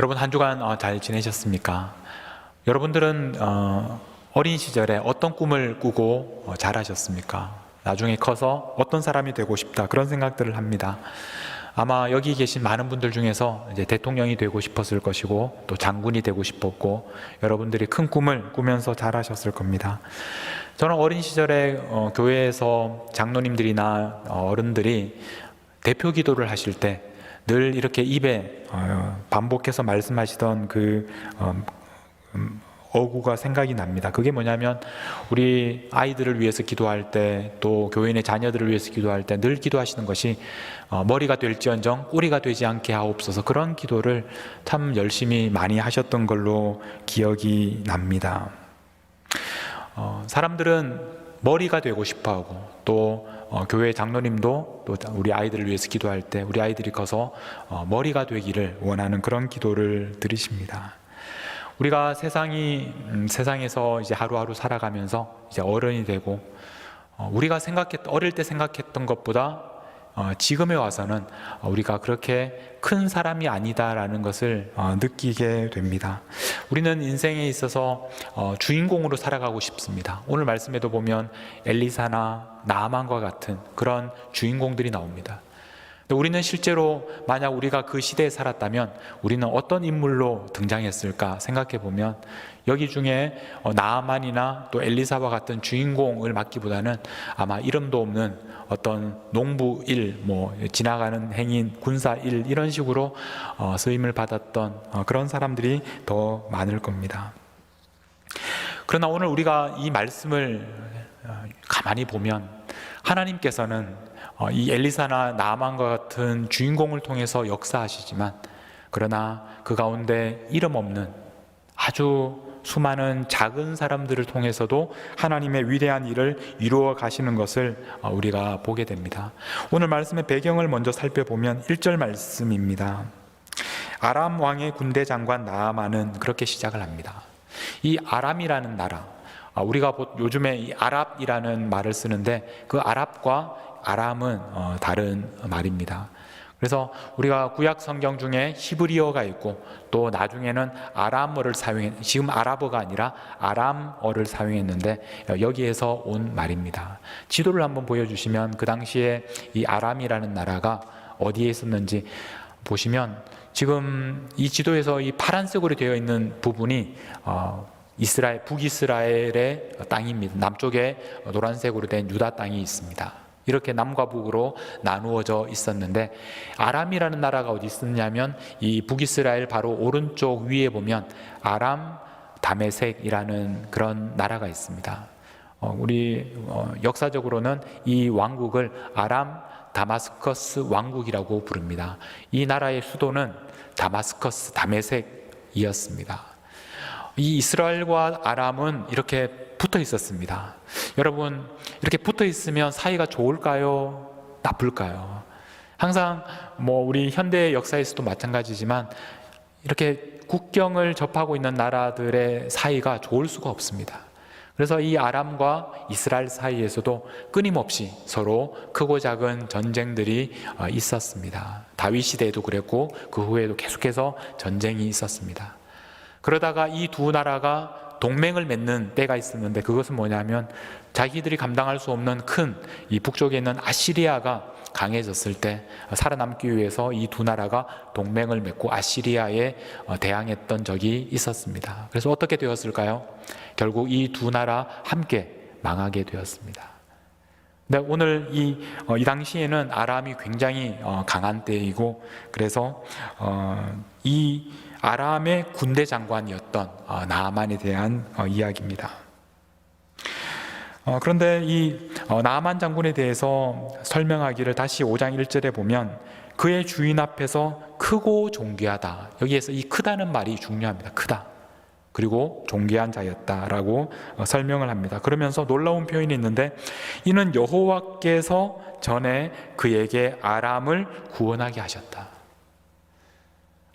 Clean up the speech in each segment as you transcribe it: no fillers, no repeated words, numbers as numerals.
여러분 한 주간 잘 지내셨습니까? 여러분들은 어린 시절에 어떤 꿈을 꾸고 자라셨습니까? 나중에 커서 어떤 사람이 되고 싶다 그런 생각들을 합니다. 아마 여기 계신 많은 분들 중에서 이제 대통령이 되고 싶었을 것이고 또 장군이 되고 싶었고 여러분들이 큰 꿈을 꾸면서 자라셨을 겁니다. 저는 어린 시절에 교회에서 장로님들이나 어른들이 대표 기도를 하실 때 늘 이렇게 입에 반복해서 말씀하시던 그 어구가 생각이 납니다. 그게 뭐냐면 우리 아이들을 위해서 기도할 때 또 교인의 자녀들을 위해서 기도할 때 늘 기도하시는 것이 머리가 될지언정 꼬리가 되지 않게 하옵소서, 그런 기도를 참 열심히 많이 하셨던 걸로 기억이 납니다. 사람들은 머리가 되고 싶어하고 또 교회 장로님도 또 우리 아이들을 위해서 기도할 때 우리 아이들이 커서 머리가 되기를 원하는 그런 기도를 드리십니다. 우리가 세상에서 이제 하루하루 살아가면서 이제 어른이 되고 우리가 어릴 때 생각했던 것보다 지금에 와서는 우리가 그렇게 큰 사람이 아니다라는 것을 느끼게 됩니다. 우리는 인생에 있어서 주인공으로 살아가고 싶습니다. 오늘 말씀에도 보면 엘리사나 나아만과 같은 그런 주인공들이 나옵니다. 우리는 실제로 만약 우리가 그 시대에 살았다면 우리는 어떤 인물로 등장했을까 생각해 보면 여기 중에 나아만이나 또 엘리사와 같은 주인공을 맡기보다는 아마 이름도 없는 어떤 농부 일, 지나가는 행인, 군사 일, 이런 식으로 쓰임을 받았던 그런 사람들이 더 많을 겁니다. 그러나 오늘 우리가 이 말씀을 가만히 보면 하나님께서는 이 엘리사나 나아만과 같은 주인공을 통해서 역사하시지만 그러나 그 가운데 이름 없는 아주 수많은 작은 사람들을 통해서도 하나님의 위대한 일을 이루어 가시는 것을 우리가 보게 됩니다. 오늘 말씀의 배경을 먼저 살펴보면 1절 말씀입니다. 아람 왕의 군대 장관 나아만은 그렇게 시작을 합니다. 이 아람이라는 나라, 우리가 요즘에 이 아랍이라는 말을 쓰는데 그 아랍과 아람은 다른 말입니다. 그래서 우리가 구약 성경 중에 히브리어가 있고 또 나중에는 아람어를 지금 아랍어가 아니라 아람어를 사용했는데 여기에서 온 말입니다. 지도를 한번 보여주시면 그 당시에 이 아람이라는 나라가 어디에 있었는지 보시면 지금 이 지도에서 이 파란색으로 되어 있는 부분이 북이스라엘의 땅입니다. 남쪽에 노란색으로 된 유다 땅이 있습니다. 이렇게 남과 북으로 나누어져 있었는데 아람이라는 나라가 어디 있었냐면 이 북이스라엘 바로 오른쪽 위에 보면 아람 다메섹이라는 그런 나라가 있습니다. 우리 역사적으로는 이 왕국을 아람 다마스커스 왕국이라고 부릅니다. 이 나라의 수도는 다메섹이었습니다. 이 이스라엘과 아람은 이렇게 붙어 있었습니다. 여러분, 이렇게 붙어 있으면 사이가 좋을까요? 나쁠까요? 항상 우리 현대 역사에서도 마찬가지지만 이렇게 국경을 접하고 있는 나라들의 사이가 좋을 수가 없습니다. 그래서 이 아람과 이스라엘 사이에서도 끊임없이 서로 크고 작은 전쟁들이 있었습니다. 다윗 시대에도 그랬고 그 후에도 계속해서 전쟁이 있었습니다. 그러다가 이 두 나라가 동맹을 맺는 때가 있었는데 그것은 뭐냐면 자기들이 감당할 수 없는 큰 이 북쪽에 있는 아시리아가 강해졌을 때 살아남기 위해서 이 두 나라가 동맹을 맺고 아시리아에 대항했던 적이 있었습니다. 그래서 어떻게 되었을까요? 결국 이 두 나라 함께 망하게 되었습니다. 근데 오늘 이 당시에는 아람이 굉장히 강한 때이고 그래서 이 아람의 군대 장관이었던 나아만에 대한 이야기입니다. 그런데 이 나아만 장군에 대해서 설명하기를 다시 5장 1절에 보면 그의 주인 앞에서 크고 존귀하다. 여기에서 이 크다는 말이 중요합니다. 크다. 그리고 존귀한 자였다라고 설명을 합니다. 그러면서 놀라운 표현이 있는데 이는 여호와께서 전에 그에게 아람을 구원하게 하셨다.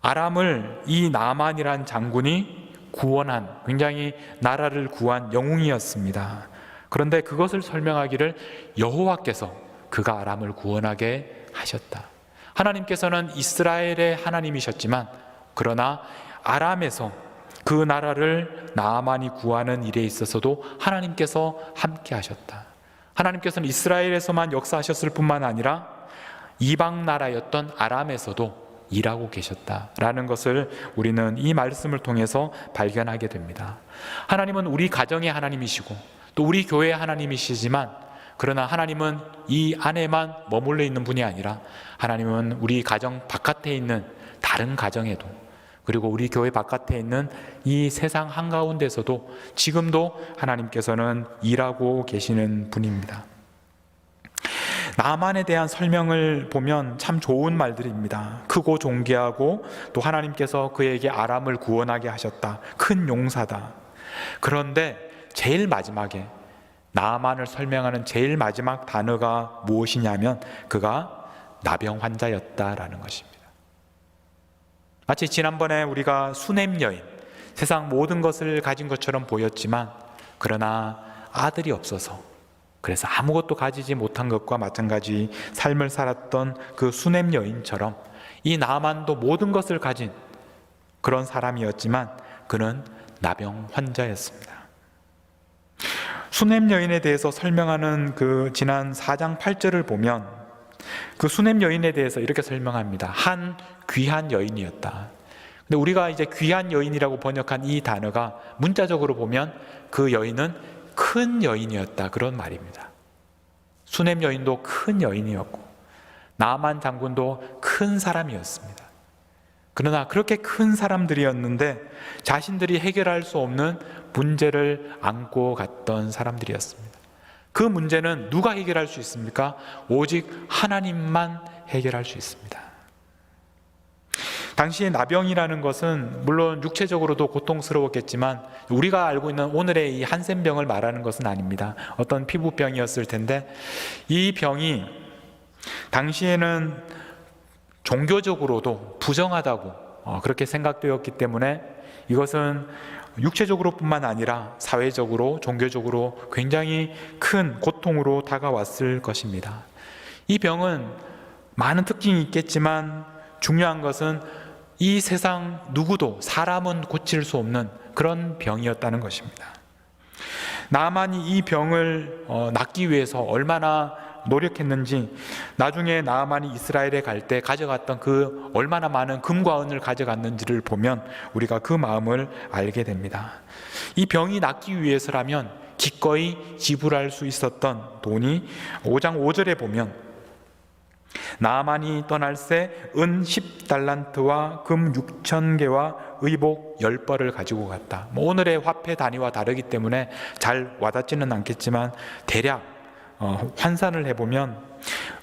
아람을 이 나아만이란 장군이 구원한, 굉장히 나라를 구한 영웅이었습니다. 그런데 그것을 설명하기를 여호와께서 그가 아람을 구원하게 하셨다. 하나님께서는 이스라엘의 하나님이셨지만 그러나 아람에서 그 나라를 나아만이 구하는 일에 있어서도 하나님께서 함께 하셨다. 하나님께서는 이스라엘에서만 역사하셨을 뿐만 아니라 이방 나라였던 아람에서도 일하고 계셨다라는 것을 우리는 이 말씀을 통해서 발견하게 됩니다. 하나님은 우리 가정의 하나님이시고 또 우리 교회의 하나님이시지만, 그러나 하나님은 이 안에만 머물러 있는 분이 아니라 하나님은 우리 가정 바깥에 있는 다른 가정에도, 그리고 우리 교회 바깥에 있는 이 세상 한가운데서도 지금도 하나님께서는 일하고 계시는 분입니다. 나만에 대한 설명을 보면 참 좋은 말들입니다. 크고 존귀하고 또 하나님께서 그에게 아람을 구원하게 하셨다. 큰 용사다. 그런데 제일 마지막에 나만을 설명하는 제일 마지막 단어가 무엇이냐면 그가 나병 환자였다라는 것입니다. 마치 지난번에 우리가 수넴 여인, 세상 모든 것을 가진 것처럼 보였지만 그러나 아들이 없어서, 그래서 아무것도 가지지 못한 것과 마찬가지 삶을 살았던 그 수넴 여인처럼 이 나만도 모든 것을 가진 그런 사람이었지만 그는 나병 환자였습니다. 수넴 여인에 대해서 설명하는 그 지난 4장 8절을 보면 그 수넴 여인에 대해서 이렇게 설명합니다. 한 귀한 여인이었다. 근데 우리가 이제 귀한 여인이라고 번역한 이 단어가 문자적으로 보면 그 여인은 큰 여인이었다, 그런 말입니다. 수넴 여인도 큰 여인이었고 나만 장군도 큰 사람이었습니다. 그러나 그렇게 큰 사람들이었는데 자신들이 해결할 수 없는 문제를 안고 갔던 사람들이었습니다. 그 문제는 누가 해결할 수 있습니까? 오직 하나님만 해결할 수 있습니다. 당시에 나병이라는 것은 물론 육체적으로도 고통스러웠겠지만 우리가 알고 있는 오늘의 이 한센병을 말하는 것은 아닙니다. 어떤 피부병이었을 텐데 이 병이 당시에는 종교적으로도 부정하다고 그렇게 생각되었기 때문에 이것은 육체적으로 뿐만 아니라 사회적으로, 종교적으로 굉장히 큰 고통으로 다가왔을 것입니다. 이 병은 많은 특징이 있겠지만 중요한 것은 이 세상 누구도 사람은 고칠 수 없는 그런 병이었다는 것입니다. 나아만이 이 병을 낫기 위해서 얼마나 노력했는지 나중에 나아만이 이스라엘에 갈 때 가져갔던 그 얼마나 많은 금과 은을 가져갔는지를 보면 우리가 그 마음을 알게 됩니다. 이 병이 낫기 위해서라면 기꺼이 지불할 수 있었던 돈이 5장 5절에 보면 나아만이 떠날 새 은 10달란트와 금 6,000개와 의복 10벌을 가지고 갔다. 오늘의 화폐 단위와 다르기 때문에 잘 와닿지는 않겠지만 대략 환산을 해보면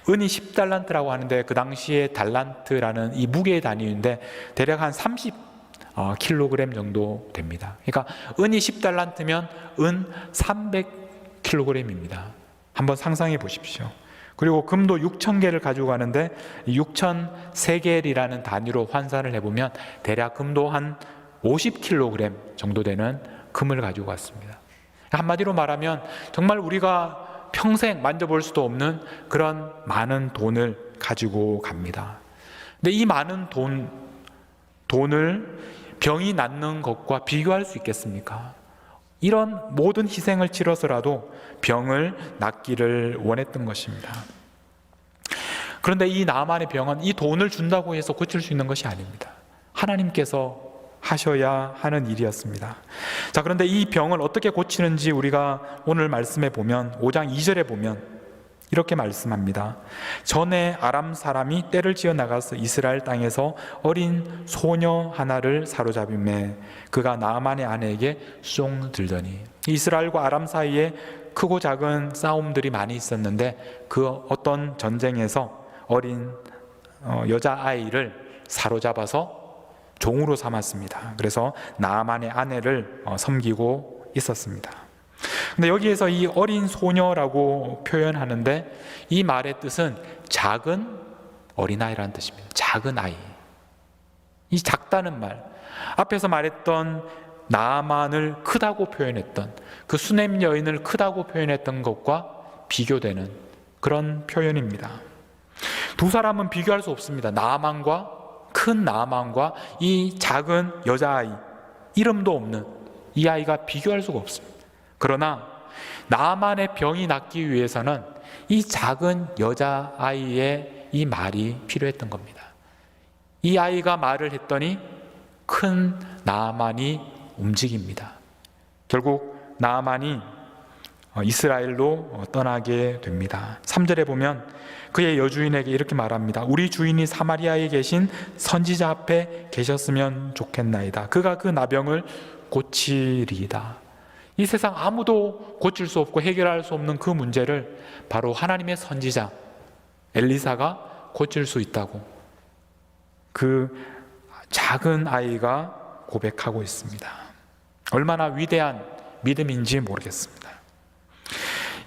은이 10달란트라고 하는데 그 당시에 달란트라는 이 무게의 단위인데 대략 한 30kg 정도 됩니다. 그러니까 은이 10달란트면 은 300kg입니다. 한번 상상해 보십시오. 그리고 금도 6,000개를 가지고 가는데 6,000세겔이라는 단위로 환산을 해보면 대략 금도 한 50kg 정도 되는 금을 가지고 갔습니다. 한마디로 말하면 정말 우리가 평생 만져볼 수도 없는 그런 많은 돈을 가지고 갑니다. 근데 이 많은 돈을 병이 낫는 것과 비교할 수 있겠습니까? 이런 모든 희생을 치러서라도 병을 낫기를 원했던 것입니다. 그런데 이 나아만의 병은 이 돈을 준다고 해서 고칠 수 있는 것이 아닙니다. 하나님께서 하셔야 하는 일이었습니다. 자, 그런데 이 병을 어떻게 고치는지 우리가 오늘 말씀에 보면 5장 2절에 보면 이렇게 말씀합니다. 전에 아람 사람이 떼를 지어 나가서 이스라엘 땅에서 어린 소녀 하나를 사로잡음에 그가 나아만의 아내에게 쏙 들더니, 이스라엘과 아람 사이에 크고 작은 싸움들이 많이 있었는데 그 어떤 전쟁에서 어린 여자아이를 사로잡아서 종으로 삼았습니다. 그래서 나아만의 아내를 섬기고 있었습니다. 근데 여기에서 이 어린 소녀라고 표현하는데 이 말의 뜻은 작은 어린아이라는 뜻입니다. 작은 아이. 이 작다는 말, 앞에서 말했던 나아만을 크다고 표현했던 그 수넴 여인을 크다고 표현했던 것과 비교되는 그런 표현입니다. 두 사람은 비교할 수 없습니다. 나아만과 큰 나아만과 이 작은 여자아이, 이름도 없는 이 아이가 비교할 수가 없습니다. 그러나 나아만의 병이 낫기 위해서는 이 작은 여자아이의 이 말이 필요했던 겁니다. 이 아이가 말을 했더니 큰 나아만이 움직입니다. 결국 나아만이 이스라엘로 떠나게 됩니다. 3절에 보면 그의 여주인에게 이렇게 말합니다. 우리 주인이 사마리아에 계신 선지자 앞에 계셨으면 좋겠나이다. 그가 그 나병을 고치리이다. 이 세상 아무도 고칠 수 없고 해결할 수 없는 그 문제를 바로 하나님의 선지자 엘리사가 고칠 수 있다고 그 작은 아이가 고백하고 있습니다. 얼마나 위대한 믿음인지 모르겠습니다.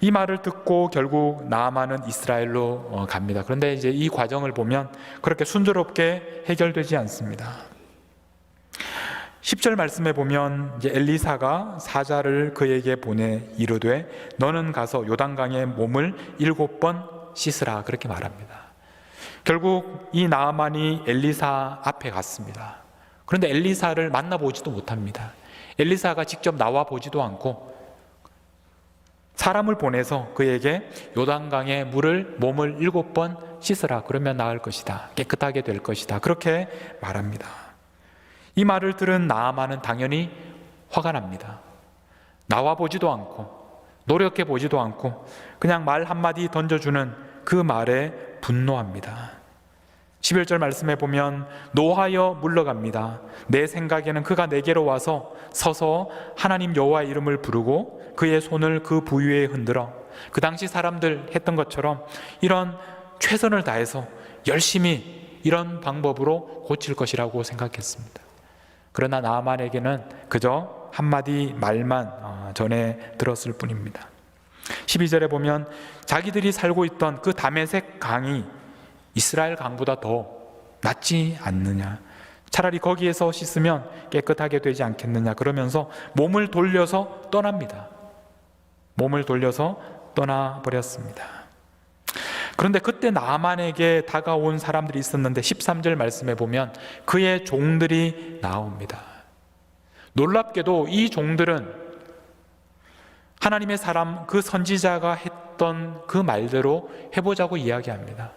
이 말을 듣고 결국 나아만은 이스라엘로 갑니다. 그런데 이제 이 과정을 보면 그렇게 순조롭게 해결되지 않습니다. 10절 말씀에 보면 이제 엘리사가 사자를 그에게 보내 이르되 너는 가서 요단강에 몸을 7번 씻으라 그렇게 말합니다. 결국 이 나아만이 엘리사 앞에 갔습니다. 그런데 엘리사를 만나보지도 못합니다. 엘리사가 직접 나와 보지도 않고 사람을 보내서 그에게 요단강에 몸을 7번 씻으라. 그러면 나을 것이다. 깨끗하게 될 것이다. 그렇게 말합니다. 이 말을 들은 나아만은 당연히 화가 납니다. 나와 보지도 않고 노력해 보지도 않고 그냥 말 한마디 던져주는 그 말에 분노합니다. 11절 말씀에 보면 노하여 물러갑니다. 내 생각에는 그가 내게로 와서 서서 하나님 여호와의 이름을 부르고 그의 손을 그 부위에 흔들어 그 당시 사람들 했던 것처럼 이런 최선을 다해서 열심히 이런 방법으로 고칠 것이라고 생각했습니다. 그러나 나아만에게는 그저 한마디 말만 전해 들었을 뿐입니다. 12절에 보면 자기들이 살고 있던 그 다메섹 강이 이스라엘 강보다 더 낫지 않느냐, 차라리 거기에서 씻으면 깨끗하게 되지 않겠느냐 그러면서 몸을 돌려서 떠납니다. 몸을 돌려서 떠나버렸습니다. 그런데 그때 나아만에게 다가온 사람들이 있었는데 13절 말씀에 보면 그의 종들이 나옵니다. 놀랍게도 이 종들은 하나님의 사람 그 선지자가 했던 그 말대로 해보자고 이야기합니다.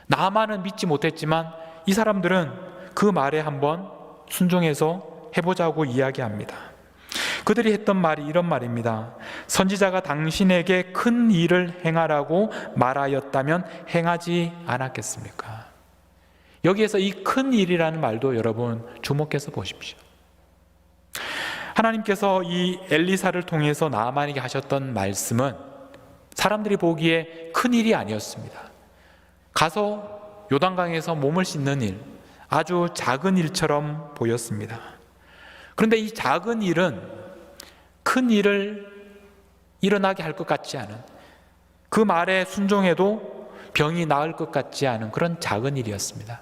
나아만은 믿지 못했지만 이 사람들은 그 말에 한번 순종해서 해보자고 이야기합니다. 그들이 했던 말이 이런 말입니다. 선지자가 당신에게 큰 일을 행하라고 말하였다면 행하지 않았겠습니까? 여기에서 이 큰 일이라는 말도 여러분 주목해서 보십시오. 하나님께서 이 엘리사를 통해서 나아만에게 하셨던 말씀은 사람들이 보기에 큰 일이 아니었습니다. 가서 요단강에서 몸을 씻는 일, 아주 작은 일처럼 보였습니다. 그런데 이 작은 일은 큰 일을 일어나게 할 것 같지 않은, 그 말에 순종해도 병이 나을 것 같지 않은 그런 작은 일이었습니다.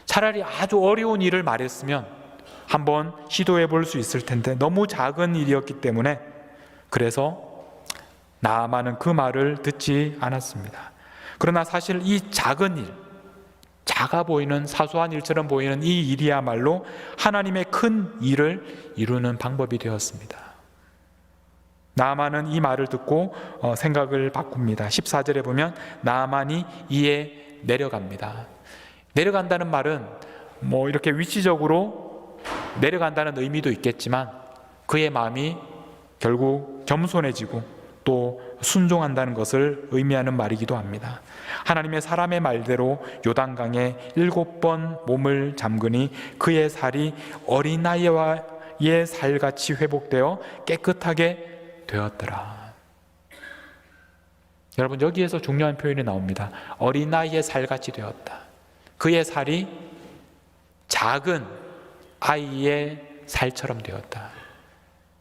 차라리 아주 어려운 일을 말했으면 한번 시도해 볼 수 있을 텐데 너무 작은 일이었기 때문에 그래서 나아만은 그 말을 듣지 않았습니다. 그러나 사실 이 작은 일, 작아 보이는 사소한 일처럼 보이는 이 일이야말로 하나님의 큰 일을 이루는 방법이 되었습니다. 나아만은 이 말을 듣고 생각을 바꿉니다. 14절에 보면 나아만이 이에 내려갑니다. 내려간다는 말은 뭐 이렇게 위치적으로 내려간다는 의미도 있겠지만 그의 마음이 결국 겸손해지고 또 순종한다는 것을 의미하는 말이기도 합니다. 하나님의 사람의 말대로 요단강에 7번 몸을 잠그니 그의 살이 어린아이의 살같이 회복되어 깨끗하게 되었더라. 여러분, 여기에서 중요한 표현이 나옵니다. 어린아이의 살같이 되었다. 그의 살이 작은 아이의 살처럼 되었다.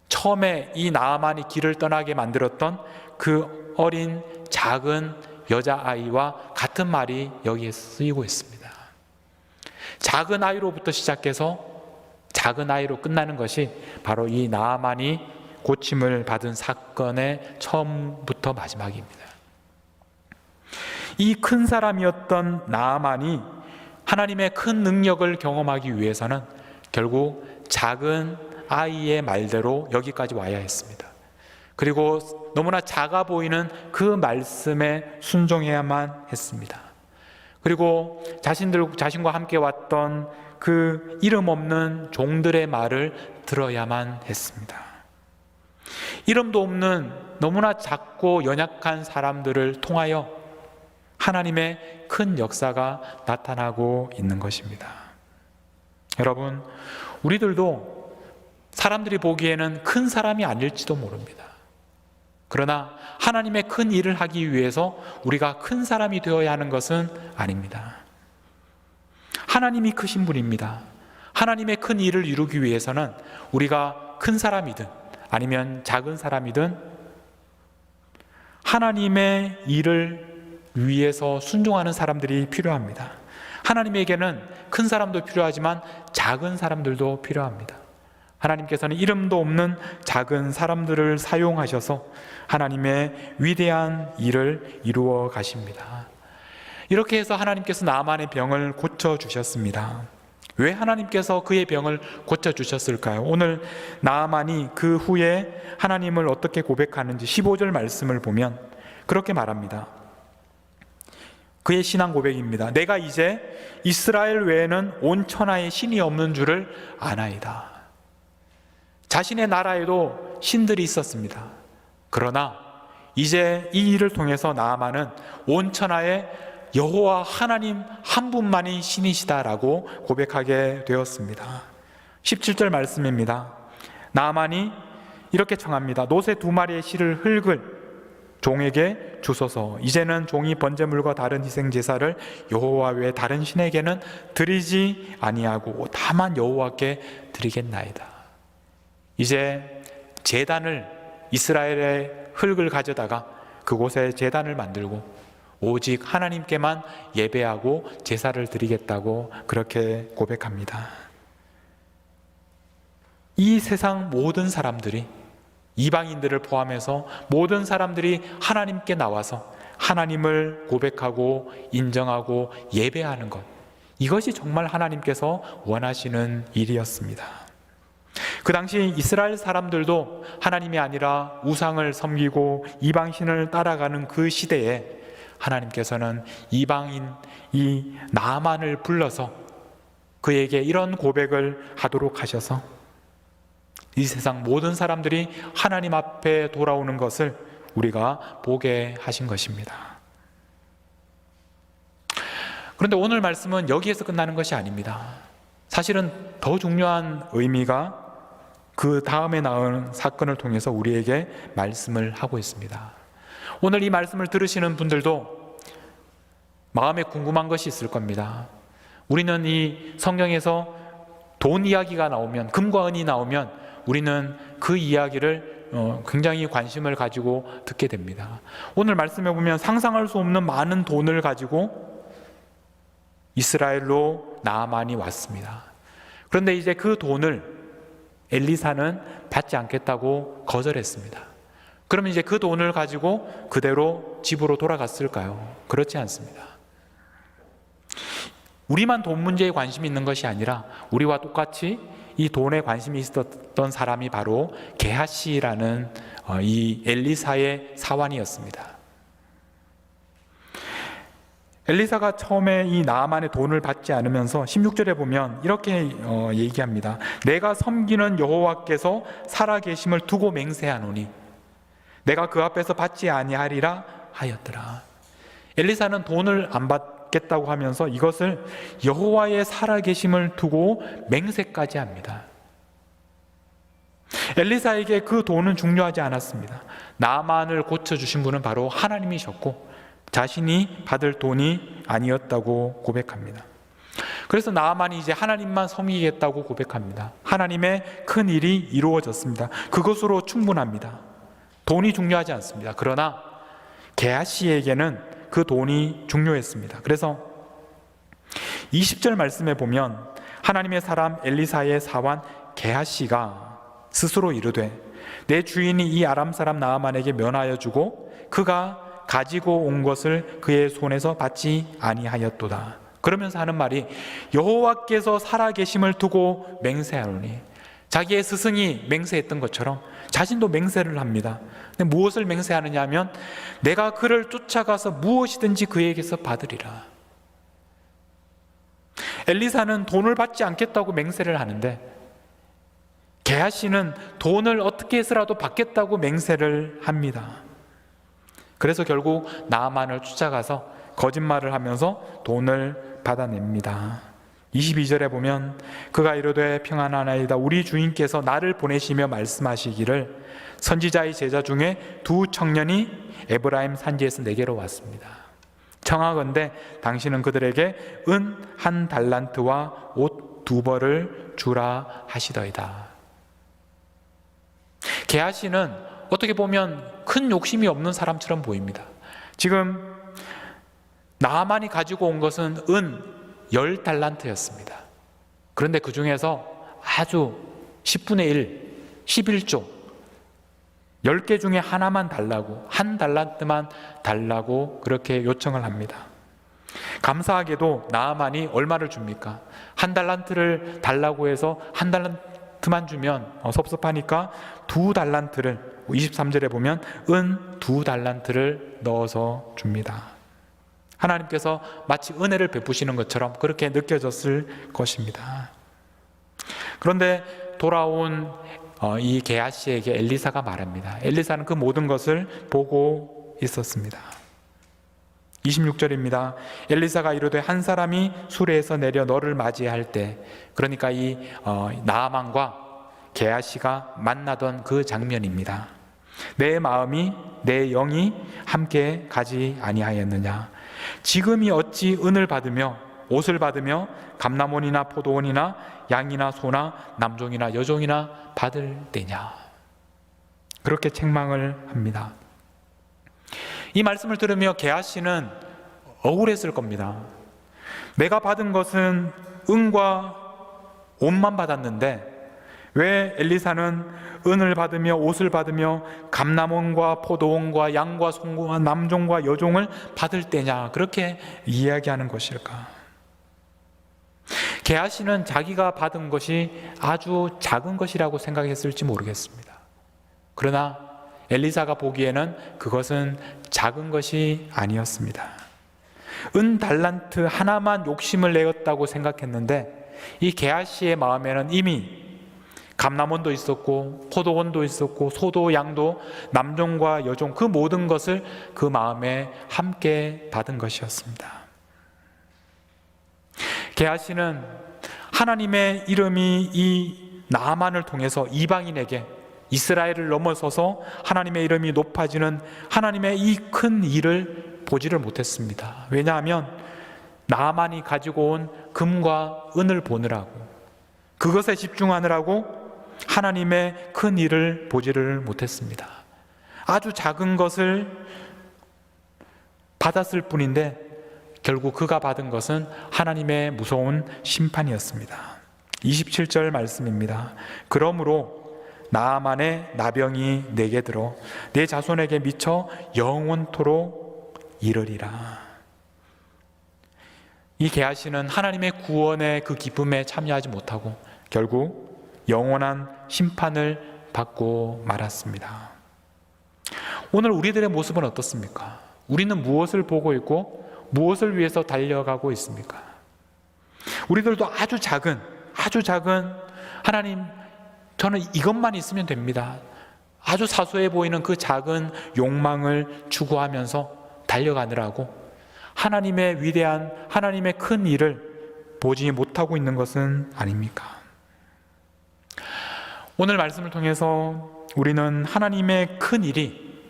처음에 이 나아만이 길을 떠나게 만들었던 그 어린 작은 여자아이와 같은 말이 여기에 쓰이고 있습니다. 작은 아이로부터 시작해서 작은 아이로 끝나는 것이 바로 이 나아만이 고침을 받은 사건의 처음부터 마지막입니다. 이 큰 사람이었던 나아만이 하나님의 큰 능력을 경험하기 위해서는 결국 작은 아이의 말대로 여기까지 와야 했습니다. 그리고 너무나 작아 보이는 그 말씀에 순종해야만 했습니다. 그리고 자신과 함께 왔던 그 이름 없는 종들의 말을 들어야만 했습니다. 이름도 없는 너무나 작고 연약한 사람들을 통하여 하나님의 큰 역사가 나타나고 있는 것입니다. 여러분, 우리들도 사람들이 보기에는 큰 사람이 아닐지도 모릅니다. 그러나 하나님의 큰 일을 하기 위해서 우리가 큰 사람이 되어야 하는 것은 아닙니다. 하나님이 크신 분입니다. 하나님의 큰 일을 이루기 위해서는 우리가 큰 사람이든 아니면 작은 사람이든 하나님의 일을 위해서 순종하는 사람들이 필요합니다. 하나님에게는 큰 사람도 필요하지만 작은 사람들도 필요합니다. 하나님께서는 이름도 없는 작은 사람들을 사용하셔서 하나님의 위대한 일을 이루어 가십니다. 이렇게 해서 하나님께서 나만의 병을 고쳐주셨습니다. 왜 하나님께서 그의 병을 고쳐주셨을까요? 오늘 나만이 그 후에 하나님을 어떻게 고백하는지 15절 말씀을 보면 그렇게 말합니다. 그의 신앙 고백입니다. 내가 이제 이스라엘 외에는 온 천하에 신이 없는 줄을 아나이다. 자신의 나라에도 신들이 있었습니다. 그러나 이제 이 일을 통해서 나아만은 온 천하에 여호와 하나님 한 분만이 신이시다라고 고백하게 되었습니다. 17절 말씀입니다. 나아만이 이렇게 청합니다. 노새 2마리의 실을 흙을 종에게 주소서. 이제는 종이 번제물과 다른 희생 제사를 여호와 외에 다른 신에게는 드리지 아니하고 다만 여호와께 드리겠나이다. 이제 제단을, 이스라엘의 흙을 가져다가 그곳에 제단을 만들고 오직 하나님께만 예배하고 제사를 드리겠다고 그렇게 고백합니다. 이 세상 모든 사람들이, 이방인들을 포함해서 모든 사람들이 하나님께 나와서 하나님을 고백하고 인정하고 예배하는 것, 이것이 정말 하나님께서 원하시는 일이었습니다. 그 당시 이스라엘 사람들도 하나님이 아니라 우상을 섬기고 이방신을 따라가는 그 시대에 하나님께서는 이방인 이 나아만을 불러서 그에게 이런 고백을 하도록 하셔서 이 세상 모든 사람들이 하나님 앞에 돌아오는 것을 우리가 보게 하신 것입니다. 그런데 오늘 말씀은 여기에서 끝나는 것이 아닙니다. 사실은 더 중요한 의미가 그 다음에 나오는 사건을 통해서 우리에게 말씀을 하고 있습니다. 오늘 이 말씀을 들으시는 분들도 마음에 궁금한 것이 있을 겁니다. 우리는 이 성경에서 돈 이야기가 나오면, 금과 은이 나오면 우리는 그 이야기를 굉장히 관심을 가지고 듣게 됩니다. 오늘 말씀해 보면 상상할 수 없는 많은 돈을 가지고 이스라엘로 나아만이 왔습니다. 그런데 이제 그 돈을 엘리사는 받지 않겠다고 거절했습니다. 그러면 이제 그 돈을 가지고 그대로 집으로 돌아갔을까요? 그렇지 않습니다. 우리만 돈 문제에 관심이 있는 것이 아니라 우리와 똑같이 이 돈에 관심이 있었던 사람이 바로 게하시라는 이 엘리사의 사환이었습니다. 엘리사가 처음에 이 나아만의 돈을 받지 않으면서 16절에 보면 이렇게 얘기합니다. 내가 섬기는 여호와께서 살아계심을 두고 맹세하노니 내가 그 앞에서 받지 아니하리라 하였더라. 엘리사는 돈을 안 받겠다고 하면서 이것을 여호와의 살아계심을 두고 맹세까지 합니다. 엘리사에게 그 돈은 중요하지 않았습니다. 나아만을 고쳐주신 분은 바로 하나님이셨고 자신이 받을 돈이 아니었다고 고백합니다. 그래서 나아만이 이제 하나님만 섬기겠다고 고백합니다. 하나님의 큰 일이 이루어졌습니다. 그것으로 충분합니다. 돈이 중요하지 않습니다. 그러나 게하시에게는 그 돈이 중요했습니다. 그래서 20절 말씀에 보면 하나님의 사람 엘리사의 사환 게하시가 스스로 이르되 내 주인이 이 아람 사람 나아만에게 면하여 주고 그가 가지고 온 것을 그의 손에서 받지 아니하였도다. 그러면서 하는 말이 여호와께서 살아계심을 두고 맹세하노니, 자기의 스승이 맹세했던 것처럼 자신도 맹세를 합니다. 근데 무엇을 맹세하느냐 하면 내가 그를 쫓아가서 무엇이든지 그에게서 받으리라. 엘리사는 돈을 받지 않겠다고 맹세를 하는데 게하시는 돈을 어떻게 해서라도 받겠다고 맹세를 합니다. 그래서 결국 나아만을 쫓아가서 거짓말을 하면서 돈을 받아냅니다. 22절에 보면 그가 이르되 평안하나이다. 우리 주인께서 나를 보내시며 말씀하시기를 선지자의 제자 중에 두 청년이 에브라임 산지에서 내게로 왔습니다. 청하건대 당신은 그들에게 은 1달란트와 옷 2벌을 주라 하시더이다. 게하시는 어떻게 보면 큰 욕심이 없는 사람처럼 보입니다. 지금 나아만이 가지고 온 것은 은 10달란트였습니다. 그런데 그 중에서 아주 10분의 1, 11조 10개 중에 하나만 달라고, 1달란트만 달라고 그렇게 요청을 합니다. 감사하게도 나아만이 얼마를 줍니까? 1달란트를 달라고 해서 1달란트만 주면 섭섭하니까 2달란트를, 23절에 보면 은 2달란트를 넣어서 줍니다. 하나님께서 마치 은혜를 베푸시는 것처럼 그렇게 느껴졌을 것입니다. 그런데 돌아온 이 게하시에게 엘리사가 말합니다. 엘리사는 그 모든 것을 보고 있었습니다. 26절입니다. 엘리사가 이르되 한 사람이 수레에서 내려 너를 맞이할 때, 그러니까 이 나아만과 게하시가 만나던 그 장면입니다. 내 마음이 내 영이 함께 가지 아니하였느냐? 지금이 어찌 은을 받으며 옷을 받으며 감람원이나 포도원이나 양이나 소나 남종이나 여종이나 받을 때냐? 그렇게 책망을 합니다. 이 말씀을 들으며 게하시는 억울했을 겁니다. 내가 받은 것은 은과 옷만 받았는데 왜 엘리사는 은을 받으며 옷을 받으며 감람원과 포도원과 양과 송과 남종과 여종을 받을 때냐? 그렇게 이야기하는 것일까? 게하시는 자기가 받은 것이 아주 작은 것이라고 생각했을지 모르겠습니다. 그러나 엘리사가 보기에는 그것은 작은 것이 아니었습니다. 은 달란트 하나만 욕심을 내었다고 생각했는데 이 게하시의 마음에는 이미 감람원도 있었고 포도원도 있었고 소도 양도 남종과 여종 그 모든 것을 그 마음에 함께 받은 것이었습니다. 게하시는 하나님의 이름이 이 나아만을 통해서 이방인에게 이스라엘을 넘어서서 하나님의 이름이 높아지는 하나님의 이 큰 일을 보지를 못했습니다. 왜냐하면 나아만이 가지고 온 금과 은을 보느라고, 그것에 집중하느라고 하나님의 큰 일을 보지를 못했습니다. 아주 작은 것을 받았을 뿐인데 결국 그가 받은 것은 하나님의 무서운 심판이었습니다. 27절 말씀입니다. 그러므로 나아만의 나병이 내게 들어 내 자손에게 미쳐 영원토록 이르리라. 이 게하시는 하나님의 구원의 그 기쁨에 참여하지 못하고 결국 영원한 심판을 받고 말았습니다. 오늘 우리들의 모습은 어떻습니까? 우리는 무엇을 보고 있고 무엇을 위해서 달려가고 있습니까? 우리들도 아주 작은 하나님, 저는 이것만 있으면 됩니다. 아주 사소해 보이는 그 작은 욕망을 추구하면서 달려가느라고 하나님의 위대한, 하나님의 큰 일을 보지 못하고 있는 것은 아닙니까? 오늘 말씀을 통해서 우리는 하나님의 큰 일이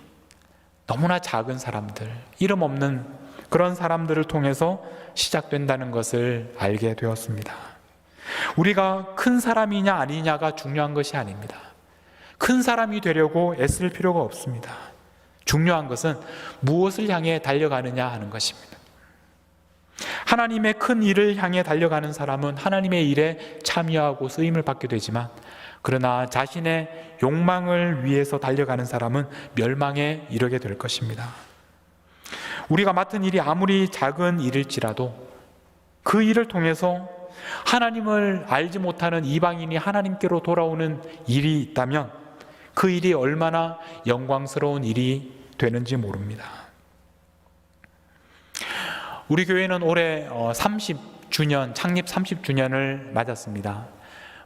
너무나 작은 사람들, 이름 없는 그런 사람들을 통해서 시작된다는 것을 알게 되었습니다. 우리가 큰 사람이냐 아니냐가 중요한 것이 아닙니다. 큰 사람이 되려고 애쓸 필요가 없습니다. 중요한 것은 무엇을 향해 달려가느냐 하는 것입니다. 하나님의 큰 일을 향해 달려가는 사람은 하나님의 일에 참여하고 쓰임을 받게 되지만, 그러나 자신의 욕망을 위해서 달려가는 사람은 멸망에 이르게 될 것입니다. 우리가 맡은 일이 아무리 작은 일일지라도 그 일을 통해서 하나님을 알지 못하는 이방인이 하나님께로 돌아오는 일이 있다면 그 일이 얼마나 영광스러운 일이 되는지 모릅니다. 우리 교회는 올해 30주년, 창립 30주년을 맞았습니다.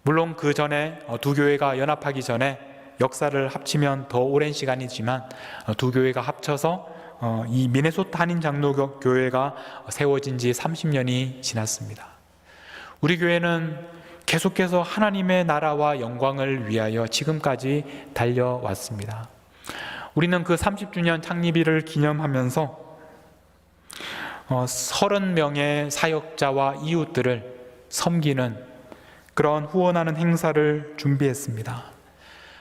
물론 그 전에 두 교회가 연합하기 전에 역사를 합치면 더 오랜 시간이지만 두 교회가 합쳐서 이 미네소타 한인장로교회가 세워진 지 30년이 지났습니다. 우리 교회는 계속해서 하나님의 나라와 영광을 위하여 지금까지 달려왔습니다. 우리는 그 30주년 창립일을 기념하면서 30명의 사역자와 이웃들을 섬기는 그런 후원하는 행사를 준비했습니다.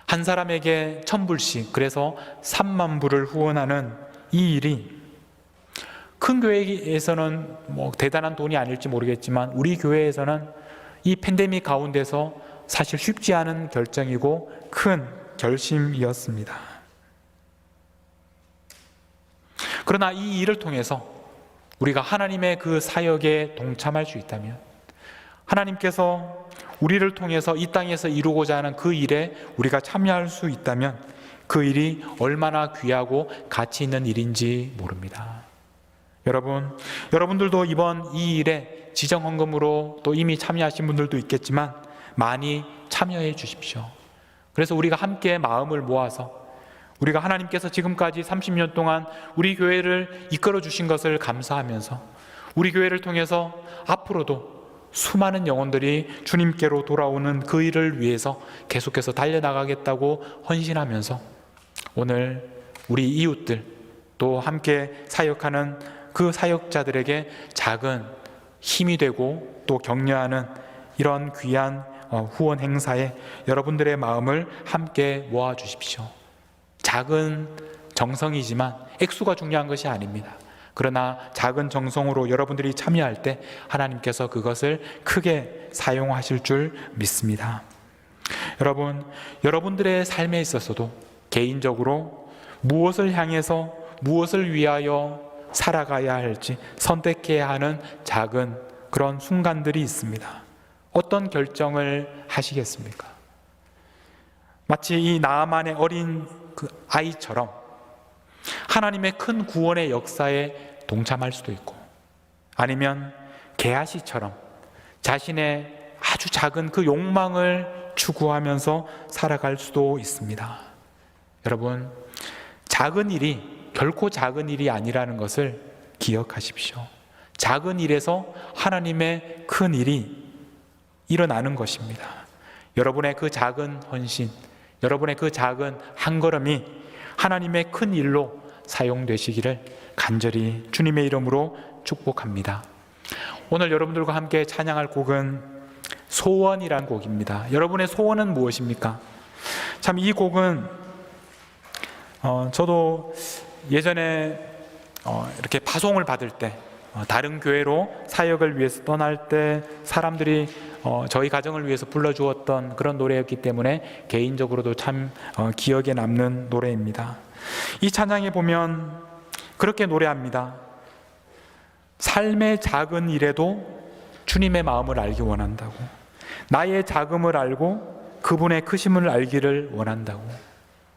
한 사람에게 1000불씩, 그래서 3만 불을 후원하는 이 일이 큰 교회에서는 대단한 돈이 아닐지 모르겠지만 우리 교회에서는 이 팬데믹 가운데서 사실 쉽지 않은 결정이고 큰 결심이었습니다. 그러나 이 일을 통해서 우리가 하나님의 그 사역에 동참할 수 있다면, 하나님께서 우리를 통해서 이 땅에서 이루고자 하는 그 일에 우리가 참여할 수 있다면 그 일이 얼마나 귀하고 가치 있는 일인지 모릅니다. 여러분들도 이번 이 일에 지정헌금으로 또 이미 참여하신 분들도 있겠지만 많이 참여해 주십시오. 그래서 우리가 함께 마음을 모아서 우리가 하나님께서 지금까지 30년 동안 우리 교회를 이끌어 주신 것을 감사하면서 우리 교회를 통해서 앞으로도 수많은 영혼들이 주님께로 돌아오는 그 일을 위해서 계속해서 달려나가겠다고 헌신하면서 오늘 우리 이웃들 또 함께 사역하는 그 사역자들에게 작은 힘이 되고 또 격려하는 이런 귀한 후원 행사에 여러분들의 마음을 함께 모아 주십시오. 작은 정성이지만 액수가 중요한 것이 아닙니다. 그러나 작은 정성으로 여러분들이 참여할 때 하나님께서 그것을 크게 사용하실 줄 믿습니다. 여러분들의 삶에 있어서도 개인적으로 무엇을 향해서 무엇을 위하여 살아가야 할지 선택해야 하는 작은 그런 순간들이 있습니다. 어떤 결정을 하시겠습니까? 마치 이 나아만의 어린 그 아이처럼 하나님의 큰 구원의 역사에 동참할 수도 있고, 아니면 게하시처럼 자신의 아주 작은 그 욕망을 추구하면서 살아갈 수도 있습니다. 여러분, 작은 일이 결코 작은 일이 아니라는 것을 기억하십시오. 작은 일에서 하나님의 큰 일이 일어나는 것입니다. 여러분의 그 작은 헌신, 여러분의 그 작은 한 걸음이 하나님의 큰 일로 사용되시기를 간절히 주님의 이름으로 축복합니다. 오늘 여러분들과 함께 찬양할 곡은 소원이란 곡입니다. 여러분의 소원은 무엇입니까? 참 이 곡은 저도 예전에 이렇게 파송을 받을 때 다른 교회로 사역을 위해서 떠날 때 사람들이 저희 가정을 위해서 불러주었던 그런 노래였기 때문에 개인적으로도 참 기억에 남는 노래입니다. 이 찬양에 보면 그렇게 노래합니다. 삶의 작은 일에도 주님의 마음을 알기 원한다고, 나의 작음을 알고 그분의 크심을 알기를 원한다고,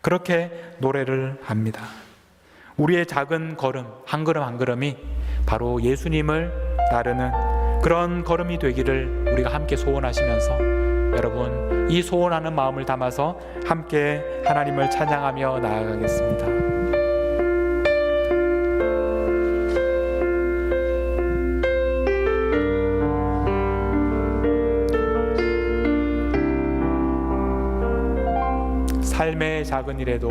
그렇게 노래를 합니다. 우리의 작은 걸음, 한 걸음 한 걸음이 바로 예수님을 따르는 그런 걸음이 되기를 우리가 함께 소원하시면서, 여러분 이 소원하는 마음을 담아서 함께 하나님을 찬양하며 나아가겠습니다. 삶의 작은 일에도,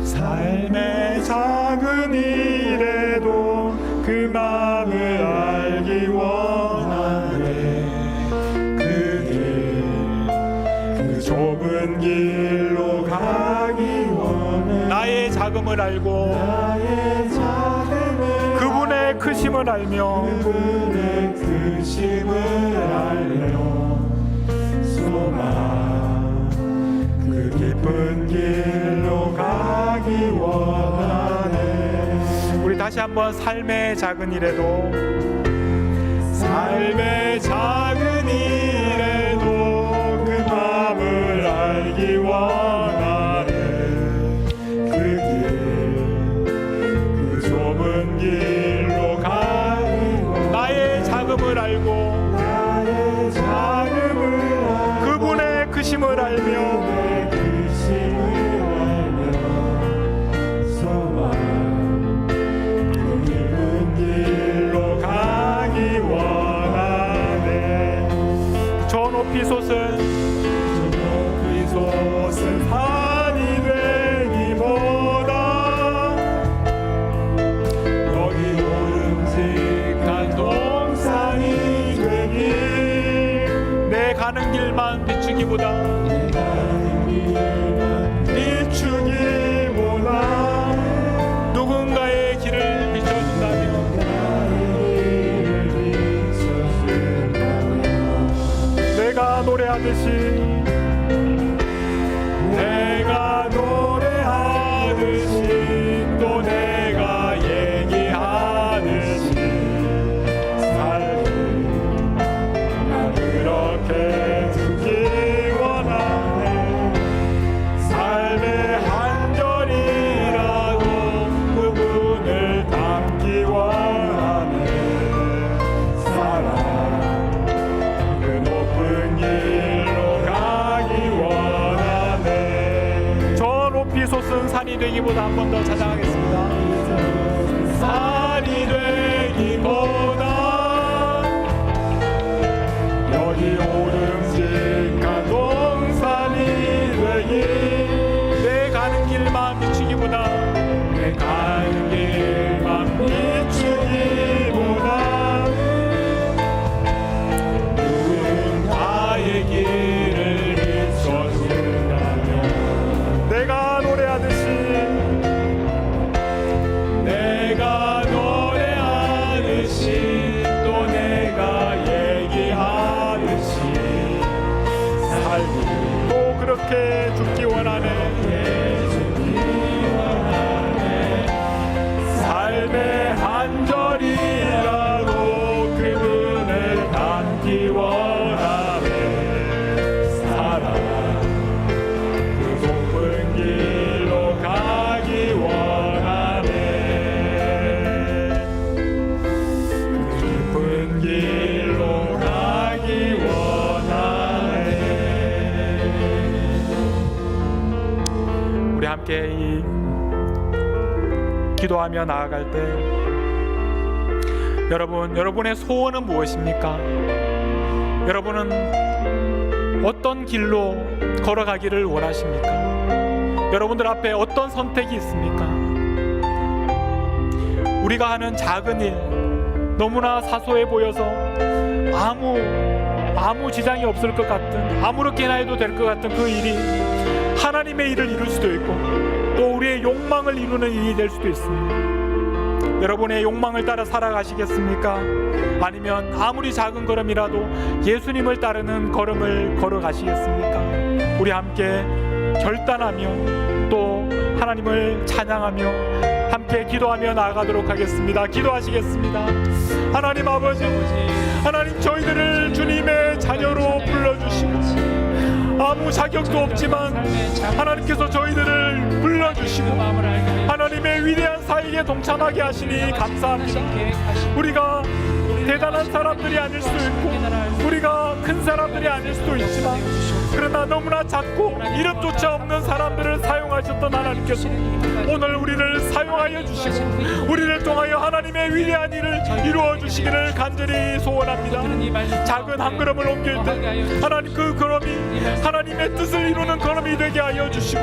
삶의 작은 일에도 그 마음을 알기 원하네. 그 좁은 길로 가기 원해. 나의 작음을 알고, 나의 작음을 그분의 크심을 알며, 그분의 크심을 알며 소망 깊은 길로 가기 원하네. 우리 다시 한번 삶의 작은 일에도, 삶의 작은 일에도 그 마음을 알기 원하네. 그 좁은 길로 가는 나의 작음을 알고 그분의 크심을 알며 저 높이 솟은 산이 되기보다 여기 오름직한 동산이 되길 내 가는 길만 비추기보다 누군가의 길을 비춰준다면 내가 노래하듯이 또 내가 얘기하듯이 삶을 난 그렇게 죽기 원하네. 삶의 한 절이라도 그분을 담기 원하네. 사랑 그 높은 길로 가기 원하네. 저 높이 솟은 산이 되기보다 한 번 더 찬양하겠습니다. 산이 되기보다 여기 오름직한 동산이 되길 내 가는 길만 비추기보다 내 가는 길만 비추기보다 누군가의 길을 비춰준다면 내가 노래하듯이 또 내가 얘기하듯이 삶이 또 그렇게 죽기 원하네. 삶의 한 절이라도 그분을 담기 원하네. 사랑 그 높은 길로 가기 원하네. 깊은 길로 가기 원하네. 우리 함께 이 기도하며 나아갈 때 여러분의 소원은 무엇입니까? 여러분은 어떤 길로 걸어가기를 원하십니까? 여러분들 앞에 어떤 선택이 있습니까? 우리가 하는 작은 일 너무나 사소해 보여서 아무 지장이 없을 것 같은 아무렇게나 해도 될 것 같은 그 일이 하나님의 일을 이룰 수도 있고 또 우리의 욕망을 이루는 일이 될 수도 있습니다. 여러분의 욕망을 따라 살아가시겠습니까? 아니면 아무리 작은 걸음이라도 예수님을 따르는 걸음을 걸어가시겠습니까? 우리 함께 결단하며 또 하나님을 찬양하며 함께 기도하며 나아가도록 하겠습니다. 기도하시겠습니다. 하나님 아버지, 하나님 저희들을 주님의 자녀로 불러주시고 아무 자격도 없지만 하나님께서 저희들을 불러주시고 하나님의 위대한 사역에 동참하게 하시니 감사합니다. 우리가 대단한 사람들이 아닐 수도 있고 우리가 큰 사람들이 아닐 수도 있지만 그러나 너무나 작고 이름조차 없는 사람들을 사용하셨던 하나님께서 오늘 우리를 사용하여 주시고 우리를 통하여 하나님의 위대한 일을 이루어 주시기를 간절히 소원합니다. 작은 한 걸음을 옮길 때 하나님 그 걸음이 하나님의 뜻을 이루는 걸음이 되게 하여 주시고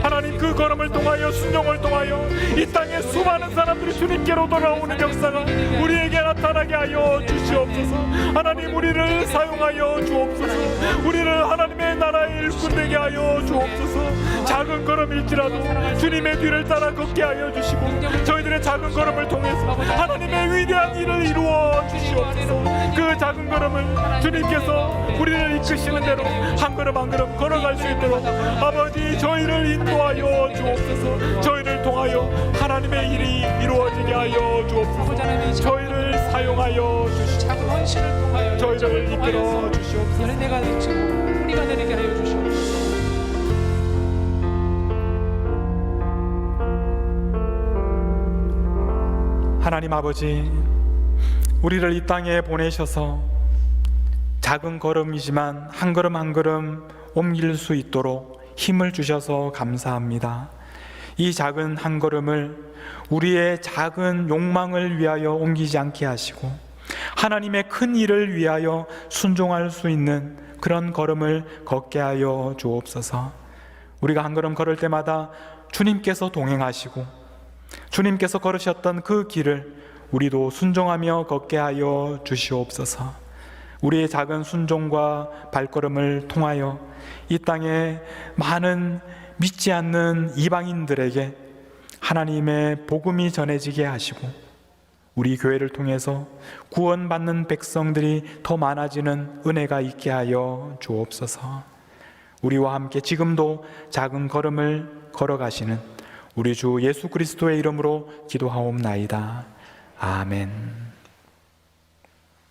하나님 그 걸음을 통하여 순종을 통하여 이 땅에 수많은 사람들이 주님께로 돌아오는 역사가 우리에게 나타나게 하여 주시옵소서. 하나님 우리를 사용하여 주옵소서. 우리를 하나님의 나라의 일꾼 되게 하여 주옵소서. 작은 걸음일지라도 주님의 뒤를 따라 걷게 하여 주시고 저희들의 작은 걸음을 통해서 하나님의 위대한 일을 이루어 주시옵소서. 그 작은 걸음을 주님께서 우리를 이끄시는 대로 한 걸음 한 걸음 걸어갈 수 있도록 아버지 저희를 인도하여 주옵소서. 저희를 통하여 하나님의 일이 이루어지게 하여 주옵소서. 저희를 사용하여 주시옵소서. 당신을 통하여 저희를 이끌어 통하여서 주시옵소서. 열매가 되고 뿌리가 되게 하여 주시옵소서. 하나님 아버지, 우리를 이 땅에 보내셔서 작은 걸음이지만 한 걸음 한 걸음 옮길 수 있도록 힘을 주셔서 감사합니다. 이 작은 한 걸음을 우리의 작은 욕망을 위하여 옮기지 않게 하시고 하나님의 큰 일을 위하여 순종할 수 있는 그런 걸음을 걷게 하여 주옵소서. 우리가 한 걸음 걸을 때마다 주님께서 동행하시고 주님께서 걸으셨던 그 길을 우리도 순종하며 걷게 하여 주시옵소서. 우리의 작은 순종과 발걸음을 통하여 이 땅에 많은 믿지 않는 이방인들에게 하나님의 복음이 전해지게 하시고 우리 교회를 통해서 구원받는 백성들이 더 많아지는 은혜가 있게 하여 주옵소서. 우리와 함께 지금도 작은 걸음을 걸어가시는 우리 주 예수 그리스도의 이름으로 기도하옵나이다. 아멘.